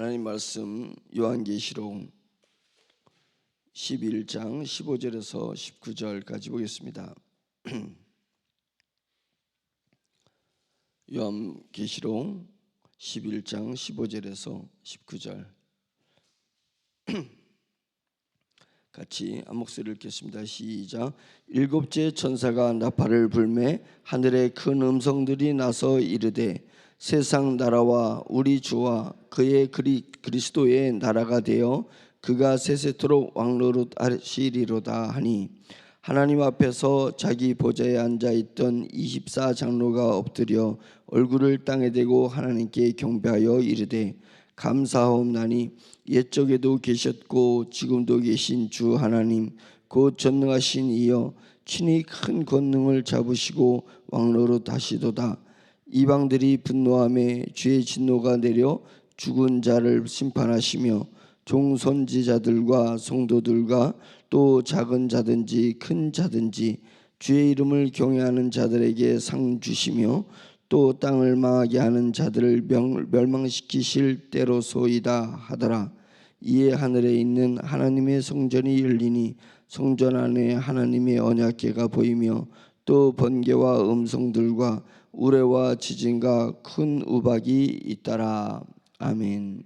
하나님 말씀 요한계시록 11장 15절에서 19절까지 보겠습니다. 요한계시록 11장 15절에서 19절 같이 한 목소리를 읽겠습니다. 시작. 일곱째 천사가 나팔을 불매 하늘에 큰 음성들이 나서 이르되 세상 나라와 우리 주와 그의 그리스도의 나라가 되어 그가 세세토록 왕노릇 하시리로다 하니 하나님 앞에서 자기 보좌에 앉아있던 24장로가 엎드려 얼굴을 땅에 대고 하나님께 경배하여 이르되 감사하옵나니 옛적에도 계셨고 지금도 계신 주 하나님 곧 전능하신 이여 친히 큰 권능을 잡으시고 왕노릇 하시도다. 이방들이 분노하며 주의 진노가 내려 죽은 자를 심판하시며 종선지자들과 성도들과 또 작은 자든지 큰 자든지 주의 이름을 경외하는 자들에게 상 주시며 또 땅을 망하게 하는 자들을 멸망시키실 때로소이다 하더라. 이에 하늘에 있는 하나님의 성전이 열리니 성전 안에 하나님의 언약궤가 보이며 또 번개와 음성들과 우레와 지진과 큰 우박이 있더라. 아멘.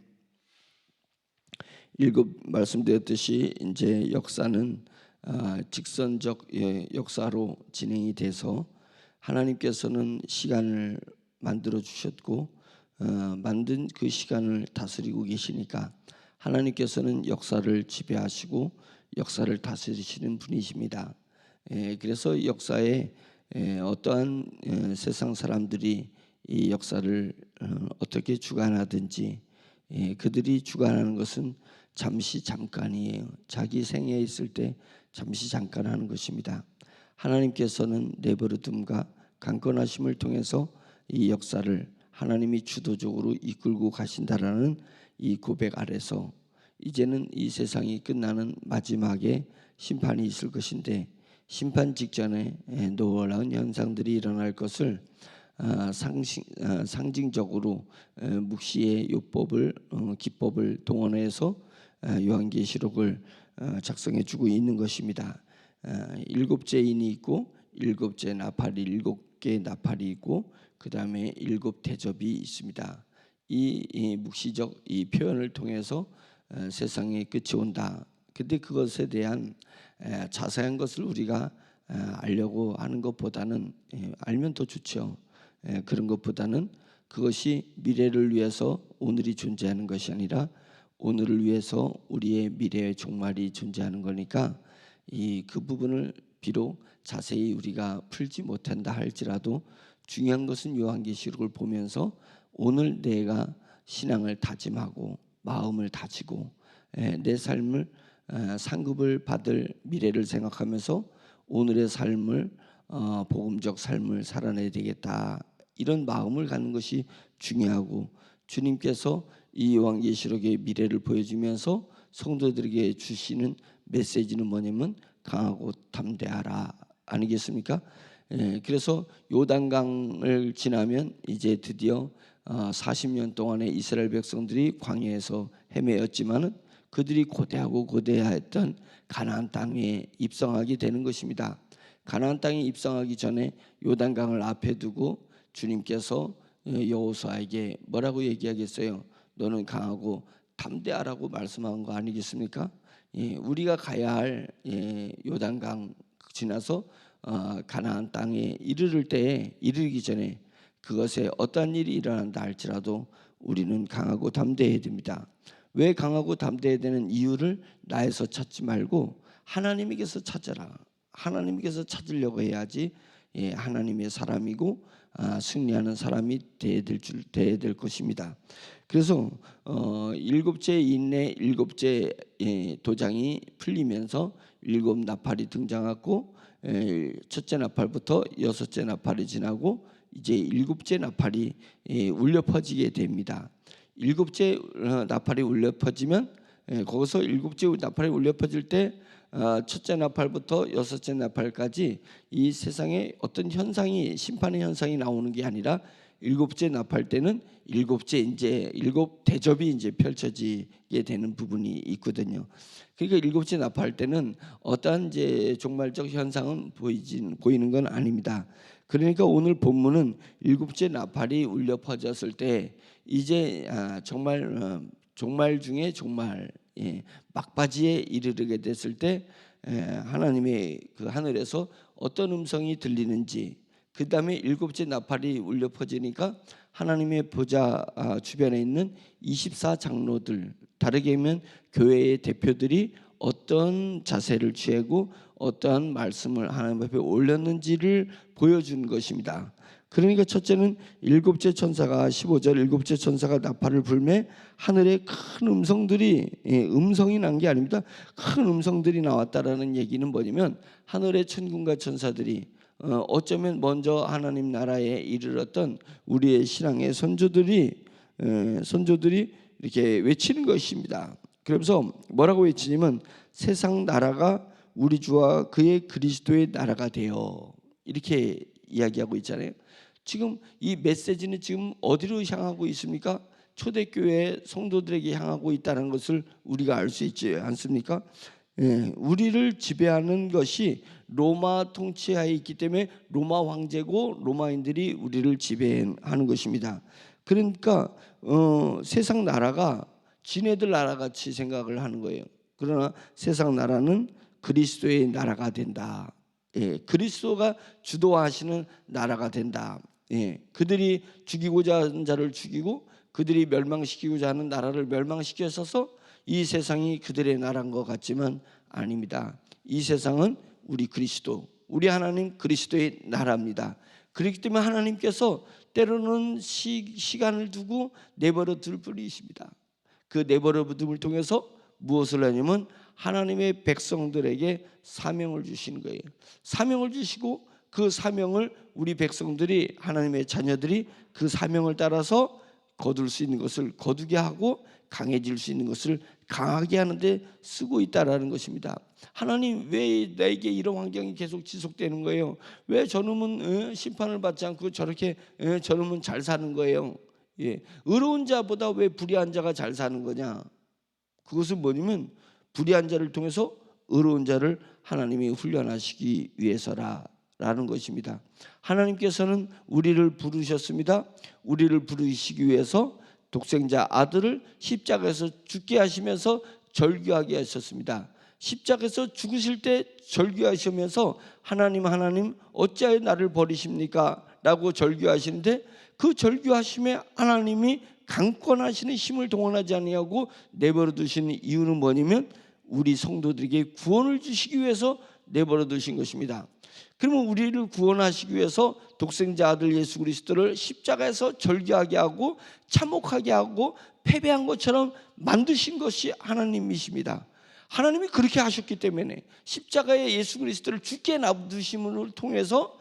일곱 말씀드렸듯이 이제 역사는 직선적 역사로 진행이 돼서 하나님께서는 시간을 만들어 주셨고 만든 그 시간을 다스리고 계시니까 하나님께서는 역사를 지배하시고 역사를 다스리시는 분이십니다. 그래서 역사에 어떠한 세상 사람들이 이 역사를 어떻게 주관하든지 그들이 주관하는 것은 잠시 잠깐이에요. 자기 생애에 있을 때 잠시 잠깐 하는 것입니다. 하나님께서는 내버려둠과 강건하심을 통해서 이 역사를 하나님이 주도적으로 이끌고 가신다라는 이 고백 아래서 이제는 이 세상이 끝나는 마지막에 심판이 있을 것인데 심판 직전에 놀라운 현상들이 일어날 것을 상징적으로 묵시의 율법을 기법을 동원해서 요한계시록을 작성해주고 있는 것입니다. 일곱째 인이 있고 일곱째 나팔이 일곱 개 나팔이 있고 그 다음에 일곱 대접이 있습니다. 이 묵시적 이 표현을 통해서 세상의 끝이 온다. 근데 그것에 대한 자세한 것을 우리가 알려고 하는 것보다는 알면 더 좋죠. 그런 것보다는 그것이 미래를 위해서 오늘이 존재하는 것이 아니라 오늘을 위해서 우리의 미래의 종말이 존재하는 거니까 그 부분을 비록 자세히 우리가 풀지 못한다 할지라도 중요한 것은 요한계시록을 보면서 오늘 내가 신앙을 다짐하고 마음을 다지고 내 삶을 상급을 받을 미래를 생각하면서 오늘의 삶을 복음적 삶을 살아내야 되겠다 이런 마음을 갖는 것이 중요하고 주님께서 이 요한계시록의 미래를 보여주면서 성도들에게 주시는 메시지는 뭐냐면 강하고 담대하라 아니겠습니까? 그래서 요단강을 지나면 이제 드디어 40년 동안의 이스라엘 백성들이 광야에서 헤매었지만은 그들이 고대하였던 가나안 땅에 입성하게 되는 것입니다. 가나안 땅에 입성하기 전에 요단강을 앞에 두고 주님께서 여호수아에게 뭐라고 얘기하겠어요? 너는 강하고 담대하라고 말씀한 거 아니겠습니까? 우리가 가야 할 요단강 지나서 가나안 땅에 이르기 전에 그것에 어떠한 일이 일어난다 할지라도 우리는 강하고 담대해야 됩니다. 왜 강하고 담대해야 되는 이유를 나에서 찾지 말고 하나님에게서 찾아라. 하나님께서 찾으려고 해야지 하나님의 사람이고 승리하는 사람이 돼야 될 것입니다. 그래서 일곱째 인내 일곱째 도장이 풀리면서 일곱 나팔이 등장하고 첫째 나팔부터 여섯째 나팔이 지나고 이제 일곱째 나팔이 울려 퍼지게 됩니다. 일곱째 나팔이 울려 퍼지면 거기서 일곱째 나팔이 울려 퍼질 때 첫째 나팔부터 여섯째 나팔까지 이 세상에 어떤 현상이 심판의 현상이 나오는 게 아니라 일곱째 납할 때는 일곱 대접이 이제 펼쳐지게 되는 부분이 있거든요. 그러니까 일곱째 납할 때는 어떠한 이제 종말적 현상은 보이는 건 아닙니다. 그러니까 오늘 본문은 일곱째 나팔이 울려 퍼졌을 때 이제 정말 종말 중에 종말, 막바지에 이르게 됐을 때 하나님의 그 하늘에서 어떤 음성이 들리는지, 그 다음에 일곱째 나팔이 울려 퍼지니까 하나님의 보좌 주변에 있는 24장로들, 다르게 하면 교회의 대표들이 어떤 자세를 취하고 어떠한 말씀을 하나님 앞에 올렸는지를 보여주는 것입니다. 그러니까 첫째는 일곱째 천사가 15절 일곱째 천사가 나팔을 불매 하늘에 큰 음성들이, 음성이 난 게 아닙니다. 큰 음성들이 나왔다라는 얘기는 뭐냐면 하늘의 천군과 천사들이 어쩌면 먼저 하나님 나라에 이르렀던 우리의 신앙의 선조들이 이렇게 외치는 것입니다. 그래서 뭐라고 외치냐면 세상 나라가 우리 주와 그의 그리스도의 나라가 되어, 이렇게 이야기하고 있잖아요. 지금 이 메시지는 지금 어디로 향하고 있습니까? 초대교회 성도들에게 향하고 있다는 것을 우리가 알 수 있지 않습니까? 우리를 지배하는 것이 로마 통치하에 있기 때문에 로마 황제고 로마인들이 우리를 지배하는 것입니다. 그러니까 세상 나라가 지네들 나라같이 생각을 하는 거예요. 그러나 세상 나라는 그리스도의 나라가 된다. 그리스도가 주도하시는 나라가 된다. 그들이 죽이고자 하는 자를 죽이고 그들이 멸망시키고자 하는 나라를 멸망시켜서 이 세상이 그들의 나라인 것 같지만 아닙니다. 이 세상은 우리 그리스도, 우리 하나님 그리스도의 나라입니다. 그렇기 때문에 하나님께서 때로는 시간을 두고 내버려 둘 뿐이십니다. 그 내버려 둠을 통해서 무엇을 하냐면 하나님의 백성들에게 사명을 주시는 거예요. 사명을 주시고 그 사명을 우리 백성들이, 하나님의 자녀들이 그 사명을 따라서 거둘 수 있는 것을 거두게 하고 강해질 수 있는 것을 강하게 하는데 쓰고 있다라는 것입니다. 하나님, 왜 나에게 이런 환경이 계속 지속되는 거예요? 왜 저놈은 심판을 받지 않고 저렇게 저놈은 잘 사는 거예요? 의로운 자보다 왜 불의한 자가 잘 사는 거냐? 그것은 뭐냐면 불의한 자를 통해서 의로운 자를 하나님이 훈련하시기 위해서라는 것입니다. 하나님께서는 우리를 부르셨습니다. 우리를 부르시기 위해서 독생자 아들을 십자가에서 죽게 하시면서 절규하게 하셨습니다. 십자가에서 죽으실 때 절규하시면서 하나님 어찌하여 나를 버리십니까? 라고 절규하시는데 그 절규하심에 하나님이 강권하시는 힘을 동원하지 아니하고 내버려 두시는 이유는 뭐냐면 우리 성도들에게 구원을 주시기 위해서 내버려 두신 것입니다. 그러면 우리를 구원하시기 위해서 독생자 아들 예수 그리스도를 십자가에서 절규하게 하고 참혹하게 하고 패배한 것처럼 만드신 것이 하나님이십니다. 하나님이 그렇게 하셨기 때문에 십자가에 예수 그리스도를 죽게 놔두심을 통해서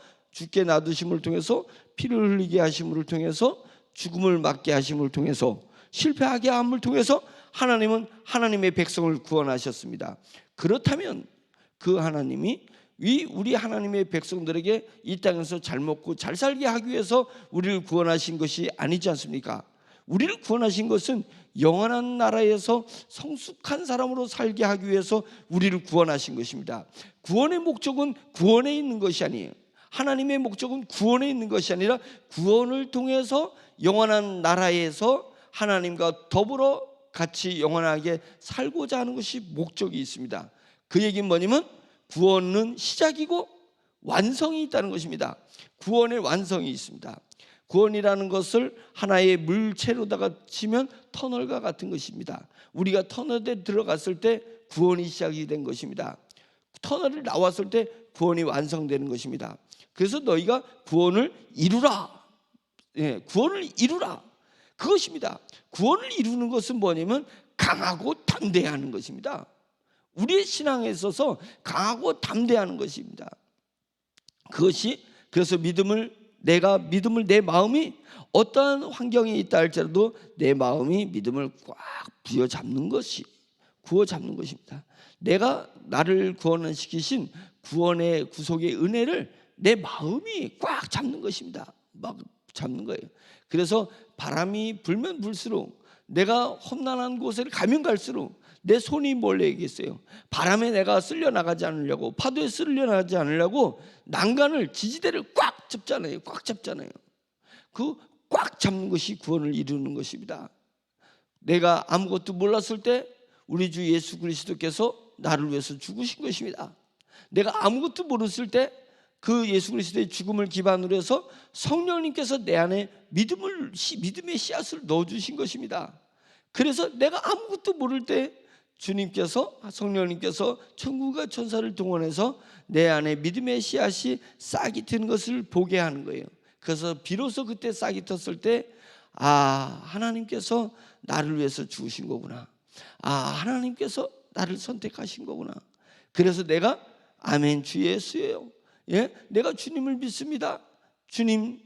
피를 흘리게 하심을 통해서 죽음을 맞게 하심을 통해서 실패하게 함을 통해서 하나님은 하나님의 백성을 구원하셨습니다. 그렇다면 그 하나님이 우리 하나님의 백성들에게 이 땅에서 잘 먹고 잘 살게 하기 위해서 우리를 구원하신 것이 아니지 않습니까? 우리를 구원하신 것은 영원한 나라에서 성숙한 사람으로 살게 하기 위해서 우리를 구원하신 것입니다. 구원의 목적은 구원에 있는 것이 아니에요. 하나님의 목적은 구원에 있는 것이 아니라 구원을 통해서 영원한 나라에서 하나님과 더불어 같이 영원하게 살고자 하는 것이 목적이 있습니다. 그 얘기는 뭐냐면 구원은 시작이고 완성이 있다는 것입니다. 구원의 완성이 있습니다. 구원이라는 것을 하나의 물체로다가 치면 터널과 같은 것입니다. 우리가 터널에 들어갔을 때 구원이 시작이 된 것입니다. 터널을 나왔을 때 구원이 완성되는 것입니다. 그래서 너희가 구원을 이루라. 구원을 이루라. 그것입니다. 구원을 이루는 것은 뭐냐면 강하고 담대하는 것입니다. 우리의 신앙에 있어서 강하고 담대하는 것입니다. 그래서 내 마음이 어떠한 환경에 있다 할지라도 내 마음이 믿음을 꽉 구워잡는 것입니다. 내가 나를 구원시키신 구원의 구속의 은혜를 내 마음이 꽉 잡는 것입니다. 막 잡는 거예요. 그래서 바람이 불면 불수록, 내가 험난한 곳에 가면 갈수록 내 손이 뭘 얘기했어요? 바람에 내가 쓸려 나가지 않으려고, 파도에 쓸려 나가지 않으려고 난간을, 지지대를 꽉 잡잖아요. 꽉 잡잖아요. 그 꽉 잡는 것이 구원을 이루는 것입니다. 내가 아무것도 몰랐을 때 우리 주 예수 그리스도께서 나를 위해서 죽으신 것입니다. 내가 아무것도 모르실 때 그 예수 그리스도의 죽음을 기반으로 해서 성령님께서 내 안에 믿음의 씨앗을 넣어주신 것입니다. 그래서 내가 아무것도 모를 때 주님께서, 성령님께서 천국과 천사를 동원해서 내 안에 믿음의 씨앗이 싹이 트는 것을 보게 하는 거예요. 그래서 비로소 그때 싹이 텄을 때, 하나님께서 나를 위해서 죽으신 거구나. 하나님께서 나를 선택하신 거구나. 그래서 내가 아멘 주 예수예요. 내가 주님을 믿습니다. 주님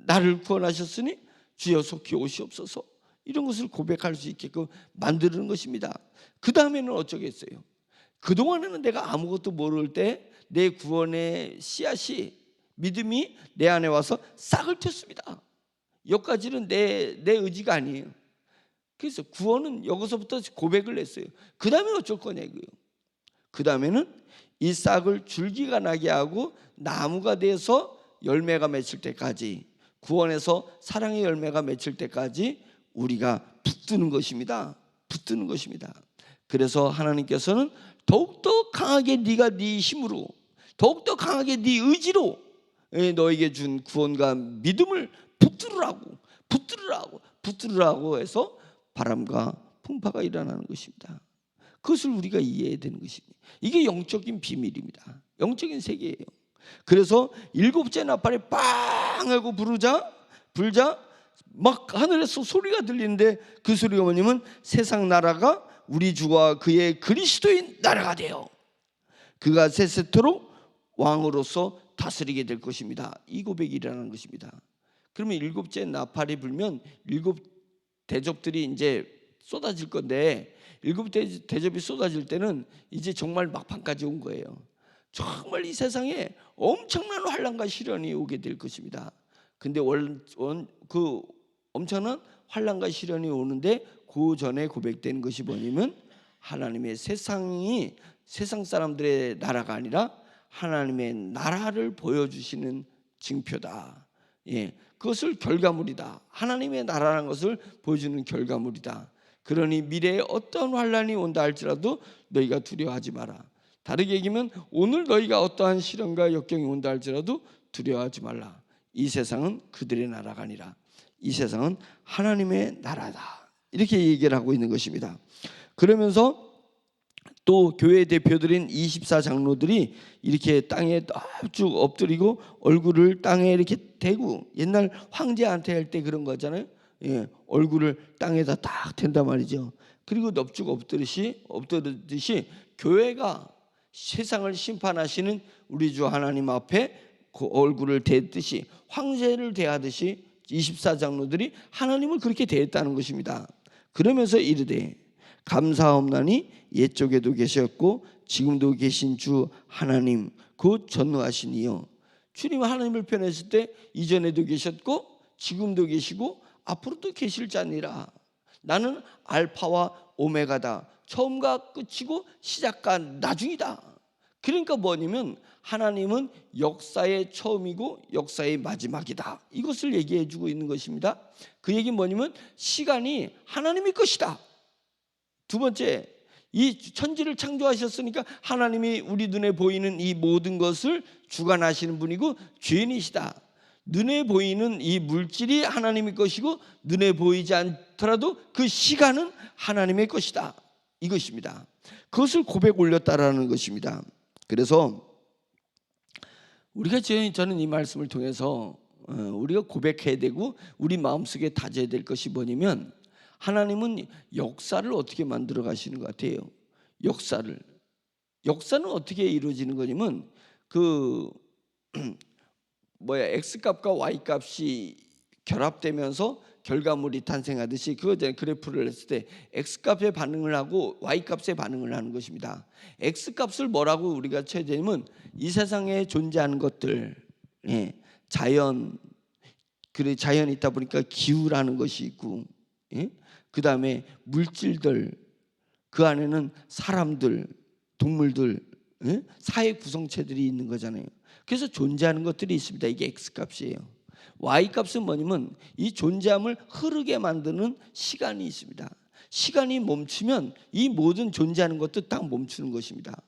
나를 구원하셨으니 주여 속히 오시옵소서. 이런 것을 고백할 수 있게끔 만드는 것입니다. 그 다음에는 어쩌겠어요? 그동안에는 내가 아무것도 모를 때 내 구원의 씨앗이, 믿음이 내 안에 와서 싹을 텄습니다. 여기까지는 내 의지가 아니에요. 그래서 구원은 여기서부터 고백을 했어요. 그 다음에 어쩔 거냐 이거예요. 그 다음에는 이 싹을 줄기가 나게 하고 나무가 돼서 열매가 맺힐 때까지, 구원에서 사랑의 열매가 맺힐 때까지 우리가 붙드는 것입니다. 붙드는 것입니다. 그래서 하나님께서는 더욱더 강하게 네가 네 힘으로, 더욱더 강하게 네 의지로 너에게 준 구원과 믿음을 붙들으라고 해서 바람과 풍파가 일어나는 것입니다. 그것을 우리가 이해해야 되는 것입니다. 이게 영적인 비밀입니다. 영적인 세계예요. 그래서 일곱째 나팔에 빵 하고 불자 막 하늘에서 소리가 들리는데, 그 소리가 뭐냐면 세상 나라가 우리 주와 그의 그리스도의 나라가 되어 그가 세세토록 왕으로서 다스리게 될 것입니다. 이 고백이 일어나는 것입니다. 그러면 일곱째 나팔이 불면 일곱 대접들이 이제 쏟아질 건데, 일곱 대접이 쏟아질 때는 이제 정말 막판까지 온 거예요. 정말 이 세상에 엄청난 환난과 시련이 오게 될 것입니다. 근데 그 엄청난 환난과 시련이 오는데 그 전에 고백된 것이 뭐냐면 하나님의 세상이 세상 사람들의 나라가 아니라 하나님의 나라를 보여주시는 징표다. 그것을 결과물이다. 하나님의 나라라는 것을 보여주는 결과물이다. 그러니 미래에 어떤 환난이 온다 할지라도 너희가 두려워하지 마라. 다르게 얘기하면 오늘 너희가 어떠한 시련과 역경이 온다 할지라도 두려워하지 말라. 이 세상은 그들의 나라가 아니라 이 세상은 하나님의 나라다. 이렇게 얘기를 하고 있는 것입니다. 그러면서 또 교회 대표들인 24장로들이 이렇게 땅에 쭉 엎드리고 얼굴을 땅에 이렇게 대고, 옛날 황제한테 할 때 그런 거잖아요. 얼굴을 땅에다 딱 댄단 말이죠. 그리고 넙죽 엎드듯이 교회가 세상을 심판하시는 우리 주 하나님 앞에 그 얼굴을 대듯이, 황제를 대하듯이 24장로들이 하나님을 그렇게 대했다는 것입니다. 그러면서 이르되 감사하옵나니 옛적에도 계셨고 지금도 계신 주 하나님 곧 전능하신 이여. 주님 하나님을 표현했을 때 이전에도 계셨고 지금도 계시고 앞으로도 계실 자니라. 나는 알파와 오메가다. 처음과 끝이고 시작과 나중이다. 그러니까 뭐냐면 하나님은 역사의 처음이고 역사의 마지막이다. 이것을 얘기해 주고 있는 것입니다. 그 얘기는 뭐냐면 시간이 하나님의 것이다. 두 번째, 이 천지를 창조하셨으니까 하나님이 우리 눈에 보이는 이 모든 것을 주관하시는 분이고 주인이시다. 눈에 보이는 이 물질이 하나님의 것이고 눈에 보이지 않더라도 그 시간은 하나님의 것이다. 이것입니다. 그것을 고백 올렸다라는 것입니다. 그래서 우리가 저는 이 말씀을 통해서 우리가 고백해야 되고 우리 마음속에 다져야 될 것이 뭐냐면, 하나님은 역사를 어떻게 만들어 가시는 것 같아요. 역사는 어떻게 이루어지는 거냐면 X값과 Y값이 결합되면서 결과물이 탄생하듯이, 그래프를 했을 때 X값에 반응을 하고 Y값에 반응을 하는 것입니다. X값을 뭐라고 우리가 쳐야 되냐면 이 세상에 존재하는 것들, 자연, 그래 자연이 있다 보니까 기후라는 것이 있고, 예? 그 다음에 물질들, 그 안에는 사람들, 동물들, 예? 사회 구성체들이 있는 거잖아요. 그래서 존재하는 것들이 있습니다. 이게 X값이에요. Y값은 뭐냐면 이 존재함을 흐르게 만드는 시간이 있습니다. 시간이 멈추면 이 모든 존재하는 것도 딱 멈추는 것입니다.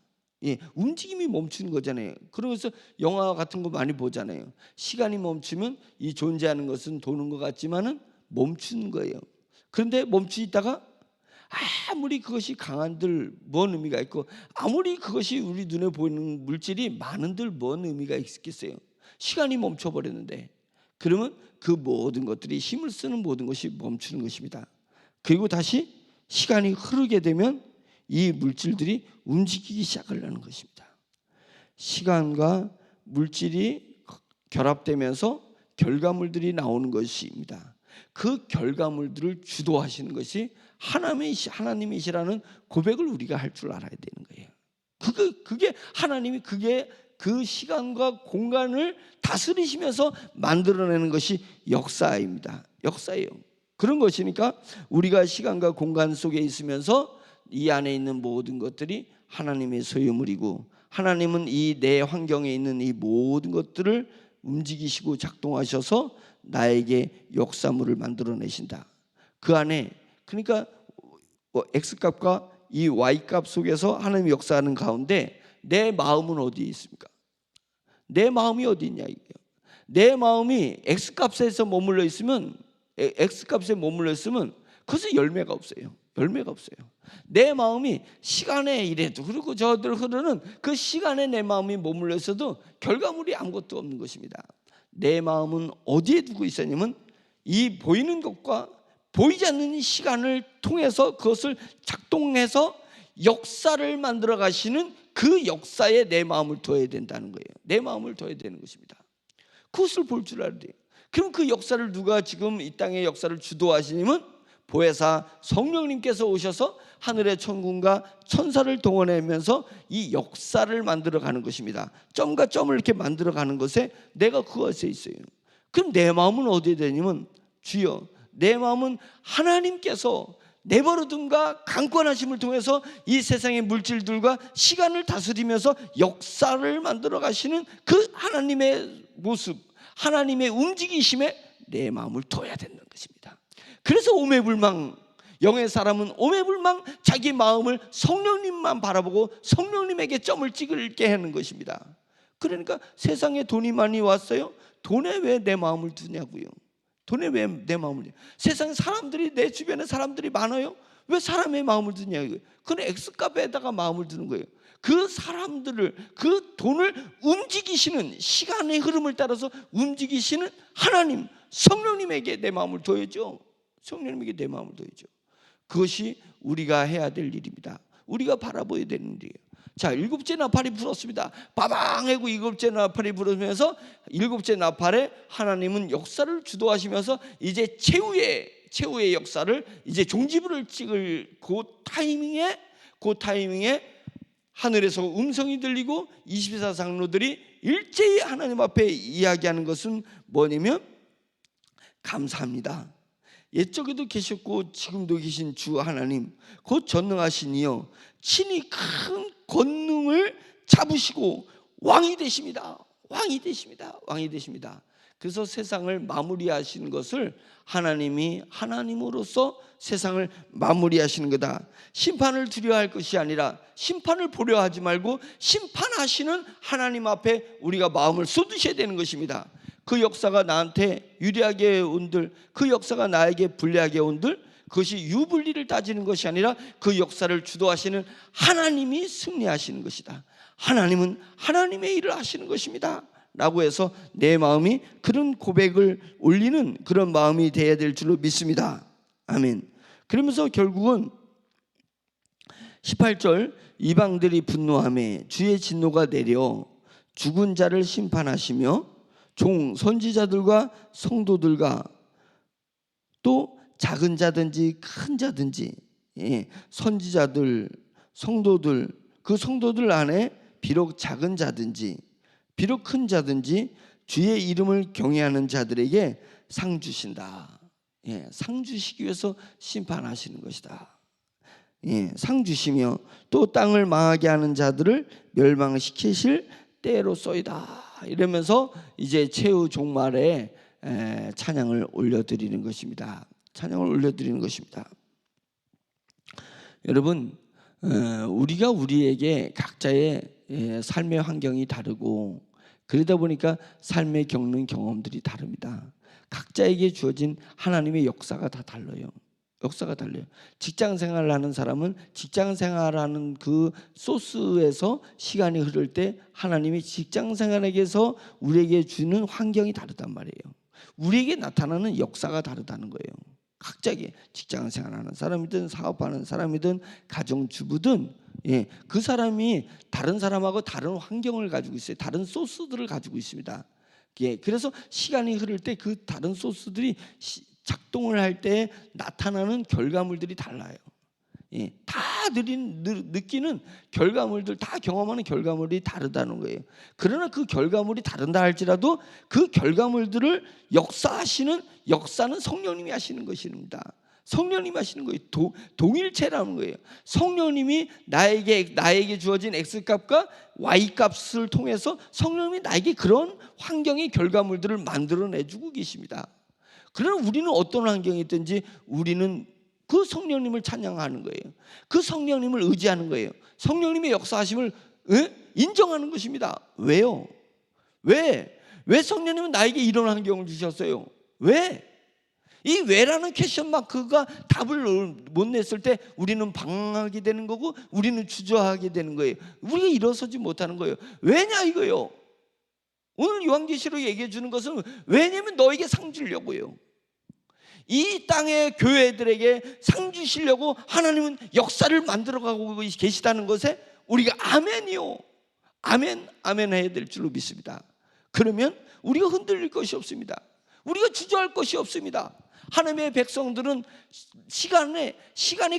예, 움직임이 멈추는 거잖아요. 그러면서 영화 같은 거 많이 보잖아요. 시간이 멈추면 이 존재하는 것은 도는 것 같지만은 멈추는 거예요. 그런데 멈추다가 아무리 그것이 강한들 뭔 의미가 있고, 아무리 그것이 우리 눈에 보이는 물질이 많은들 뭔 의미가 있겠어요. 시간이 멈춰버렸는데, 그러면 그 모든 것들이 힘을 쓰는 모든 것이 멈추는 것입니다. 그리고 다시 시간이 흐르게 되면 이 물질들이 움직이기 시작하려는 것입니다. 시간과 물질이 결합되면서 결과물들이 나오는 것입니다. 그 결과물들을 주도하시는 것이 하나님이시라는 고백을 우리가 할 줄 알아야 되는 거예요. 그게 하나님이 그 시간과 공간을 다스리시면서 만들어내는 것이 역사입니다. 역사예요. 그런 것이니까 우리가 시간과 공간 속에 있으면서 이 안에 있는 모든 것들이 하나님의 소유물이고, 하나님은 이 내 환경에 있는 이 모든 것들을 움직이시고 작동하셔서 나에게 역사물을 만들어내신다. 그 안에, 그러니까 X값과 이 Y값 속에서 하나님이 역사하는 가운데 내 마음은 어디에 있습니까? 내 마음이 어디 있냐 이게요. 내 마음이 X값에서 머물러 있으면, X값에 머물러 있으면 그것은 열매가 없어요. 열매가 없어요. 내 마음이 시간에 이래도 흐르고 저들 흐르는 그 시간에 내 마음이 머물러 있어도 결과물이 아무것도 없는 것입니다. 내 마음은 어디에 두고 있었냐면 이 보이는 것과 보이지 않는 시간을 통해서 그것을 작동해서 역사를 만들어 가시는 그 역사에 내 마음을 둬야 된다는 거예요. 내 마음을 둬야 되는 것입니다. 그것을 볼 줄 알아야 돼요. 그럼 그 역사를 누가 지금 이 땅의 역사를 주도하시냐면 보혜사 성령님께서 오셔서 하늘의 천군과 천사를 동원하면서 이 역사를 만들어가는 것입니다. 점과 점을 이렇게 만들어가는 것에 내가 그것에 있어요. 그럼 내 마음은 어디에 되냐면, 주여 내 마음은 하나님께서 내버려둠과 강권하심을 통해서 이 세상의 물질들과 시간을 다스리면서 역사를 만들어 가시는 그 하나님의 모습, 하나님의 움직이심에 내 마음을 둬야 되는 것입니다. 그래서 오매불망, 영의 사람은 오매불망 자기 마음을 성령님만 바라보고 성령님에게 점을 찍게 하는 것입니다. 그러니까 세상에 돈이 많이 왔어요. 돈에 왜 내 마음을 두냐고요. 돈에 왜 내 마음을 두냐. 세상에 사람들이, 내 주변에 사람들이 많아요. 왜 사람의 마음을 두냐고요. 그건 X값에다가 마음을 두는 거예요. 그 사람들을, 그 돈을 움직이시는, 시간의 흐름을 따라서 움직이시는 하나님, 성령님에게 내 마음을 둬야죠. 성령님에게 내 마음을 둬야죠. 그것이 우리가 해야 될 일입니다. 우리가 바라봐야 되는 일이에요. 자, 일곱째 나팔이 불었습니다. 빠방하고 일곱째 나팔이 불으면서 일곱째 나팔에 하나님은 역사를 주도하시면서 이제 최후의 역사를, 이제 종지부를 찍을 그 타이밍에 하늘에서 음성이 들리고 24장로들이 일제히 하나님 앞에 이야기하는 것은 뭐냐면, 감사합니다. 옛적에도 계셨고 지금도 계신 주 하나님, 곧 전능하신 이여, 친히 큰 권능을 잡으시고 왕이 되십니다. 왕이 되십니다. 왕이 되십니다. 그래서 세상을 마무리하시는 것을 하나님이 하나님으로서 세상을 마무리하시는 거다. 심판을 두려워할 것이 아니라 심판을 보려 하지 말고 심판하시는 하나님 앞에 우리가 마음을 쏟으셔야 되는 것입니다. 그 역사가 나한테 유리하게 온들, 그 역사가 나에게 불리하게 온들, 그것이 유불리를 따지는 것이 아니라 그 역사를 주도하시는 하나님이 승리하시는 것이다. 하나님은 하나님의 일을 하시는 것입니다 라고 해서 내 마음이 그런 고백을 올리는 그런 마음이 되어야 될 줄로 믿습니다. 아멘. 그러면서 결국은 18절, 이방들이 분노하며 주의 진노가 내려 죽은 자를 심판하시며 선지자들과 성도들과 또 작은 자든지 큰 자든지, 선지자들, 성도들, 그 성도들 안에 비록 작은 자든지 비록 큰 자든지 주의 이름을 경외하는 자들에게 상 주신다. 예, 상 주시기 위해서 심판하시는 것이다. 예, 상 주시며 또 땅을 망하게 하는 자들을 멸망시키실 때로소이다. 이러면서 이제 최후 종말에 찬양을 올려드리는 것입니다. 찬양을 올려드리는 것입니다. 여러분, 우리가 우리에게 각자의 삶의 환경이 다르고 그러다 보니까 삶에 겪는 경험들이 다릅니다. 각자에게 주어진 하나님의 역사가 다 달라요. 역사가 달라요. 직장 생활을 하는 사람은 직장 생활하는 그 소스에서 시간이 흐를 때 하나님이 직장 생활에게서 우리에게 주는 환경이 다르단 말이에요. 우리에게 나타나는 역사가 다르다는 거예요. 각자에게 직장 생활하는 사람이든 사업하는 사람이든 가정주부든 예, 그 사람이 다른 사람하고 다른 환경을 가지고 있어요. 다른 소스들을 가지고 있습니다. 예, 그래서 시간이 흐를 때 그 다른 소스들이 작동을 할 때 나타나는 결과물들이 달라요. 예, 다 느끼는 결과물들, 다 경험하는 결과물이 다르다는 거예요. 그러나 그 결과물이 다른다 할지라도 그 결과물들을 역사하시는 역사는 성령님이 하시는 것입니다. 성령님이 하시는 거예요. 동일체라는 거예요. 성령님이 나에게 주어진 X값과 Y값을 통해서 성령님이 나에게 그런 환경의 결과물들을 만들어내주고 계십니다. 그러나 우리는 어떤 환경이 있든지 우리는 그 성령님을 찬양하는 거예요. 그 성령님을 의지하는 거예요. 성령님의 역사하심을 인정하는 것입니다. 왜요? 왜 성령님은 나에게 이런 환경을 주셨어요? 왜? 이 왜라는 퀘션 마크가 답을 못 냈을 때 우리는 방황하게 되는 거고 우리는 주저하게 되는 거예요. 우리가 일어서지 못하는 거예요. 왜냐 이거요. 오늘 요한계시록 얘기해 주는 것은 왜냐면 너에게 상 주려고요. 이 땅의 교회들에게 상 주시려고 하나님은 역사를 만들어가고 계시다는 것에 우리가 아멘이요, 아멘, 아멘 해야 될 줄로 믿습니다. 그러면 우리가 흔들릴 것이 없습니다. 우리가 주저할 것이 없습니다. 하나님의 백성들은 시간에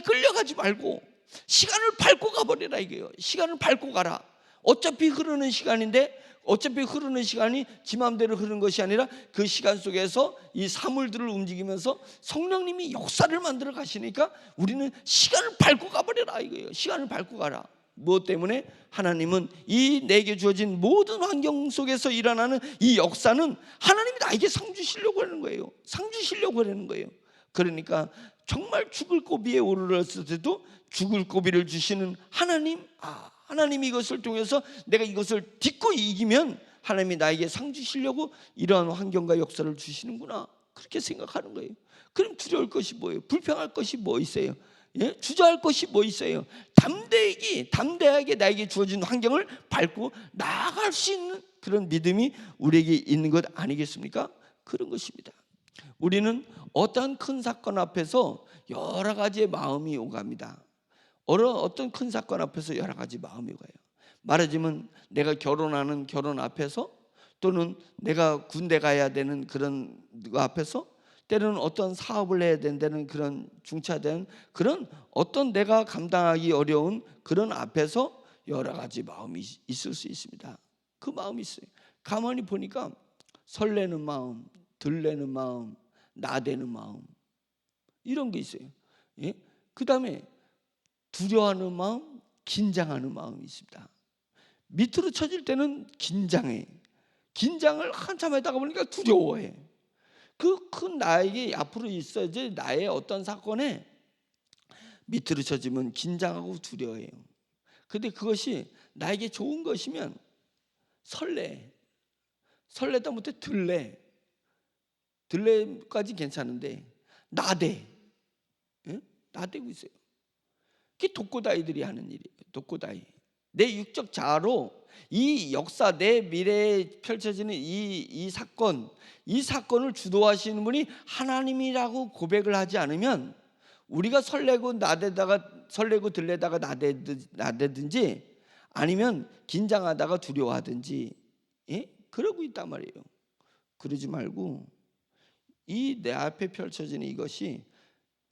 끌려가지 말고 시간을 밟고 가버리라 이거예요. 시간을 밟고 가라. 어차피 흐르는 시간인데 어차피 흐르는 시간이 지 마음대로 흐르는 것이 아니라 그 시간 속에서 이 사물들을 움직이면서 성령님이 역사를 만들어 가시니까 우리는 시간을 밟고 가버려라 이거예요. 시간을 밟고 가라. 무엇 때문에? 하나님은 이 내게 주어진 모든 환경 속에서 일어나는 이 역사는 하나님이 나에게 상 주시려고 하는 거예요. 상 주시려고 하는 거예요. 그러니까 정말 죽을 고비에 오르렀을 때도 죽을 고비를 주시는 하나님, 하나님이 이것을 통해서 내가 이것을 딛고 이기면 하나님이 나에게 상 주시려고 이러한 환경과 역사를 주시는구나, 그렇게 생각하는 거예요. 그럼 두려울 것이 뭐예요? 불평할 것이 뭐 있어요? 예? 주저할 것이 뭐 있어요? 담대하게 나에게 주어진 환경을 밟고 나아갈 수 있는 그런 믿음이 우리에게 있는 것 아니겠습니까? 그런 것입니다. 우리는 어떠한 큰 사건 앞에서 여러 가지의 마음이 오갑니다. 어떤 큰 사건 앞에서 여러 가지 마음이 가요. 말하자면 내가 결혼하는 결혼 앞에서, 또는 내가 군대 가야 되는 그런 거 앞에서, 때로는 어떤 사업을 해야 된다는 그런 중차된 그런 어떤 내가 감당하기 어려운 그런 앞에서 여러 가지 마음이 있을 수 있습니다. 그 마음이 있어요. 가만히 보니까 설레는 마음, 들레는 마음, 나대는 마음, 이런 게 있어요. 예? 그 다음에 두려워하는 마음, 긴장하는 마음이 있습니다. 밑으로 쳐질 때는 긴장해. 긴장을 한참 하다가 보니까 두려워해. 그 큰 나에게 앞으로 있어야지 나의 어떤 사건에 밑으로 쳐지면 긴장하고 두려워해요. 근데 그것이 나에게 좋은 것이면 설레다 못해 들레까지 괜찮은데 나대, 예? 나대고 있어요. 그게 독고다이들이 하는 일이에요. 독고다이. 내 육적 자아로 이 역사, 내 미래에 펼쳐지는 이 사건을 주도하시는 분이 하나님이라고 고백을 하지 않으면 우리가 설레고 들레다가 나대든지 아니면 긴장하다가 두려워하든지, 예? 그러고 있단 말이에요. 그러지 말고 이 내 앞에 펼쳐지는 이것이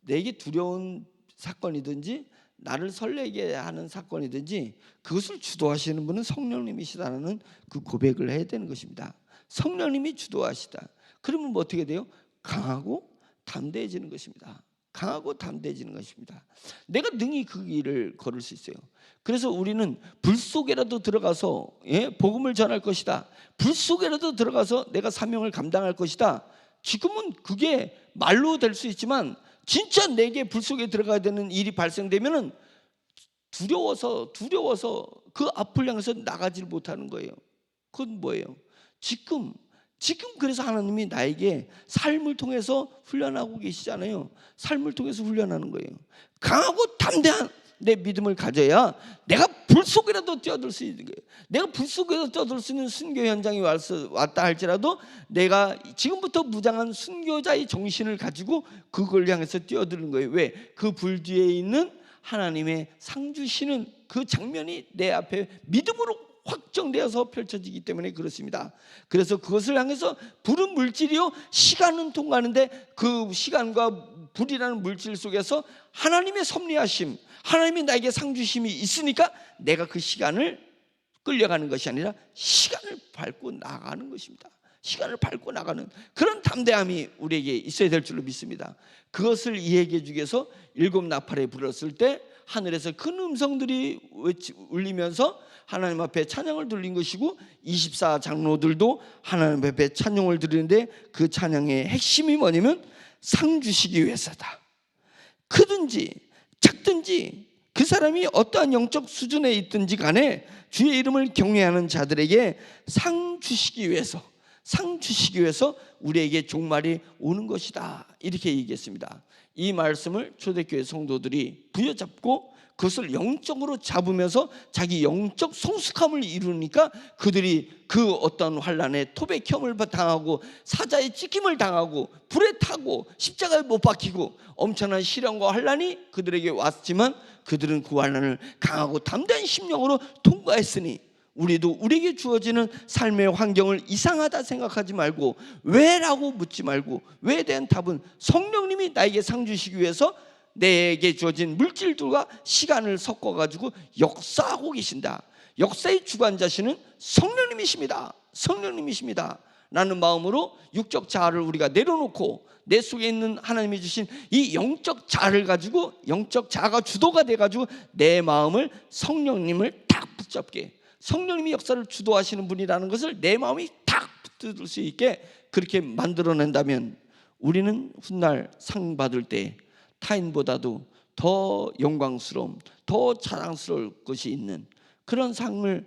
내게 두려운 사건이든지 나를 설레게 하는 사건이든지 그것을 주도하시는 분은 성령님이시다는 그 고백을 해야 되는 것입니다. 성령님이 주도하시다. 그러면 뭐 어떻게 돼요? 강하고 담대해지는 것입니다. 강하고 담대해지는 것입니다. 내가 능히 그 길을 걸을 수 있어요. 그래서 우리는 불 속에라도 들어가서 복음을 전할 것이다. 불 속에라도 들어가서 내가 사명을 감당할 것이다. 지금은 그게 말로 될 수 있지만 진짜 내게 불 속에 들어가야 되는 일이 발생되면은 두려워서 그 앞을 향해서 나가지를 못하는 거예요. 그건 뭐예요? 지금 그래서 하나님이 나에게 삶을 통해서 훈련하고 계시잖아요. 삶을 통해서 훈련하는 거예요. 강하고 담대한 내 믿음을 가져야 내가 불 속이라도 뛰어들 수 있는 거예요. 내가 불 속에서 뛰어들 수 있는 순교 현장이 왔다 할지라도 내가 지금부터 무장한 순교자의 정신을 가지고 그걸 향해서 뛰어드는 거예요. 왜? 그 불 뒤에 있는 하나님의 상 주시는 그 장면이 내 앞에 믿음으로 확정되어서 펼쳐지기 때문에 그렇습니다. 그래서 그것을 향해서 불은 물질이요 시간은 통과하는데 그 시간과 불이라는 물질 속에서 하나님의 섭리하심, 하나님이 나에게 상 주심이 있으니까 내가 그 시간을 끌려가는 것이 아니라 시간을 밟고 나가는 것입니다. 시간을 밟고 나가는 그런 담대함이 우리에게 있어야 될 줄로 믿습니다. 그것을 이해해 주기 위해서 일곱 나팔에 불었을 때 하늘에서 큰 음성들이 울리면서 하나님 앞에 찬양을 드린 것이고 24 장로들도 하나님 앞에 찬양을 드리는데 그 찬양의 핵심이 뭐냐면 상 주시기 위해서다. 크든지 작든지 그 사람이 어떠한 영적 수준에 있든지 간에 주의 이름을 경외하는 자들에게 상 주시기 위해서 우리에게 종말이 오는 것이다. 이렇게 얘기했습니다. 이 말씀을 초대교회 성도들이 부여잡고 그것을 영적으로 잡으면서 자기 영적 성숙함을 이루니까 그들이 그 어떤 환난에 토백혐을 당하고 사자의 찢김을 당하고 불에 타고 십자가에 못 박히고 엄청난 시련과 환난이 그들에게 왔지만 그들은 그 환난을 강하고 담대한 심령으로 통과했으니 우리도 우리에게 주어지는 삶의 환경을 이상하다 생각하지 말고 왜라고 묻지 말고 왜에 대한 답은 성령님이 나에게 상 주시기 위해서 내게 주어진 물질들과 시간을 섞어가지고 역사하고 계신다. 역사의 주관자시는 성령님이십니다. 라는 마음으로 육적 자아를 우리가 내려놓고 내 속에 있는 하나님이 주신 이 영적 자아를 가지고 영적 자아가 주도가 돼가지고 내 마음을 성령님을 딱 붙잡게 성령님이 역사를 주도하시는 분이라는 것을 내 마음이 딱 붙들 수 있게 그렇게 만들어낸다면 우리는 훗날 상 받을 때 타인보다도 더 영광스러움, 더 자랑스러울 것이 있는 그런 상을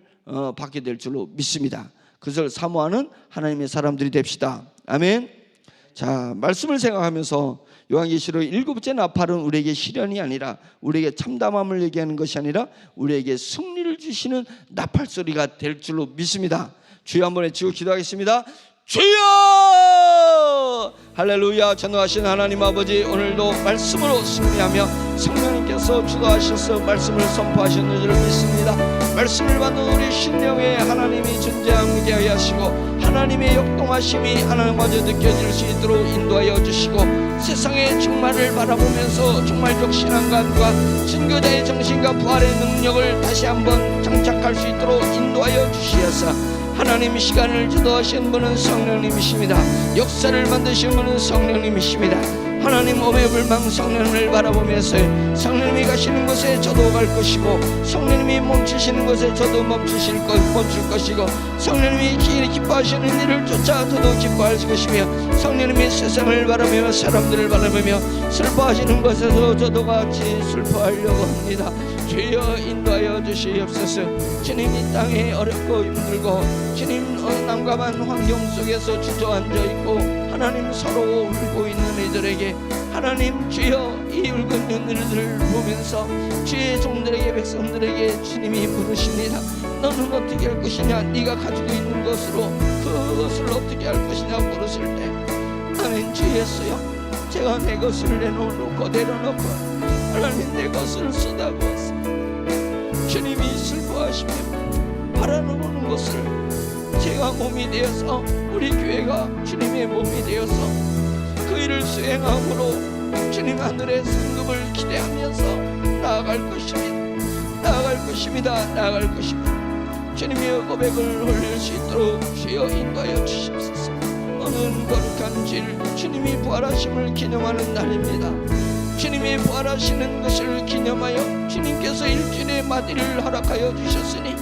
받게 될 줄로 믿습니다. 그것을 사모하는 하나님의 사람들이 됩시다. 아멘. 자, 말씀을 생각하면서 요한계시록 일곱째 나팔은 우리에게 시련이 아니라 우리에게 참담함을 얘기하는 것이 아니라 우리에게 승리를 주시는 나팔 소리가 될 줄로 믿습니다. 주여 한번 외치고 기도하겠습니다. 주여! 할렐루야. 전능하신 하나님 아버지, 오늘도 말씀으로 승리하며 성령님께서 주도하셔서 말씀을 선포하셨는 줄 믿습니다. 말씀을 받는 우리 신령의 하나님이 존재하게 하시고 하나님의 역동하심이 하나님마저 느껴질 수 있도록 인도하여 주시고 세상의 종말을 바라보면서 종말적 신앙관과 순교자의 정신과 부활의 능력을 다시 한번 장착할 수 있도록 인도하여 주시옵소서. 하나님 시간을 주도하신 분은 성령님이십니다. 역사를 만드신 분은 성령님이십니다. 하나님 오매불망 성령님을 바라보면서 성령님이 가시는 곳에 저도 갈 것이고 성령님이 멈추시는 곳에 저도 멈출 것이고 성령님이 기뻐하시는 일을 쫓아 저도 기뻐할 것이며 성령님이 세상을 바라보며 사람들을 바라보며 슬퍼하시는 곳에서 저도 같이 슬퍼하려고 합니다. 주여 인도하여 주시옵소서. 주님 이 땅에 어렵고 힘들고 주님 난감한 환경 속에서 주저앉아 있고 하나님 서로 울고 있는 이들에게 하나님 주여 이 울고 있는 이들을 보면서 주의 종들에게 백성들에게 주님이 부르십니다. 너는 어떻게 할 것이냐? 네가 가지고 있는 것으로 그것을 어떻게 할 것이냐 물었을 때 아멘. 주 예수여 제가 내 것을 내놓고 내려놓고 하나님 내 것을 쏟아부었습니다. 주님이 슬퍼하시며 바라보는 것을 제가 몸이 되어서 우리 교회가 주님의 몸이 되어서 그 일을 수행함으로 주님 하늘의 상급을 기대하면서 나아갈 것입니다. 주님의 고백을 올릴 수 있도록 주여 인도하여 주시옵소서. 오늘은 거룩한 주일, 주님이 부활하심을 기념하는 날입니다. 주님이 부활하시는 것을 기념하여 주님께서 일주일의 마디를 허락하여 주셨으니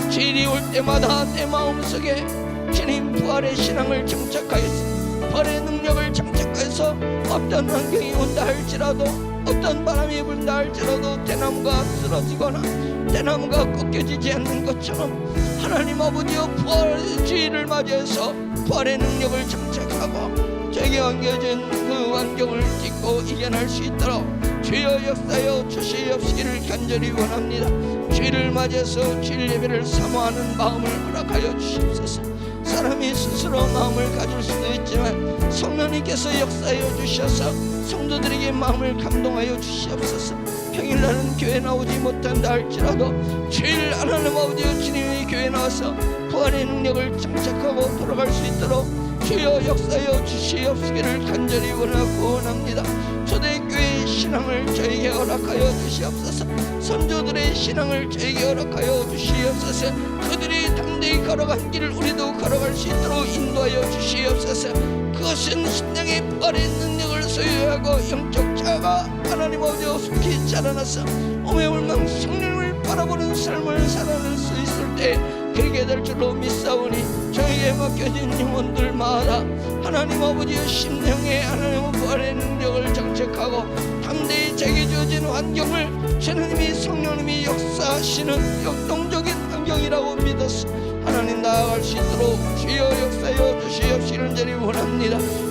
주일이 올 때마다 내 마음속에 주님 부활의 신앙을 정착하여서, 부활의 능력을 정착하여서 어떤 환경이 온다 할지라도, 어떤 바람이 분다 할지라도 대나무가 쓰러지거나 대나무가 꺾여지지 않는 것처럼 하나님 아버지여 부활의 주일을 맞이해서 부활의 능력을 정착하고 저에게 안겨진 그 환경을 딛고 이겨낼 수 있도록 주여 역사여 주시옵시기를 간절히 원합니다. 주일을 맞이해서 주일 예배를 사모하는 마음을 허락하여 주시옵소서. 사람이 스스로 마음을 가질 수도 있지만 성령님께서 역사하여 주셔서 성도들에게 마음을 감동하여 주시옵소서. 평일날은 교회 나오지 못한다 할지라도 주일 하나님 아버지여 주님이 교회 나와서 부활의 능력을 장착하고 돌아갈 수 있도록 주여 역사하여 주시옵시기를 간절히 원합니다. 초대교회의 신앙을 저에게 허락하여 주시옵소서. 선조들의 신앙을 저에게 허락하여 주시옵소서. 그들이 담대히 걸어간 길을 우리도 걸어갈 수 있도록 인도하여 주시옵소서. 그것은 신령의 부활의 능력을 소유하고 영적 자가 하나님 아버지와 속히 자라나서 오매울망 성령을 바라보는 삶을 살아낼 수 있을 때 그렇게 될 줄로 믿사오니 저에게 맡겨진 영혼들마다 하나님 아버지의 심령에 하나님의 부활의 능력을 장착하고 담대히 제게 주어진 환경을 주님이 성령님이 역사하시는 역동적인 환경이라고 믿어서 하나님 나아갈 수 있도록 주여 역사여 주시옵시는 자리 원합니다.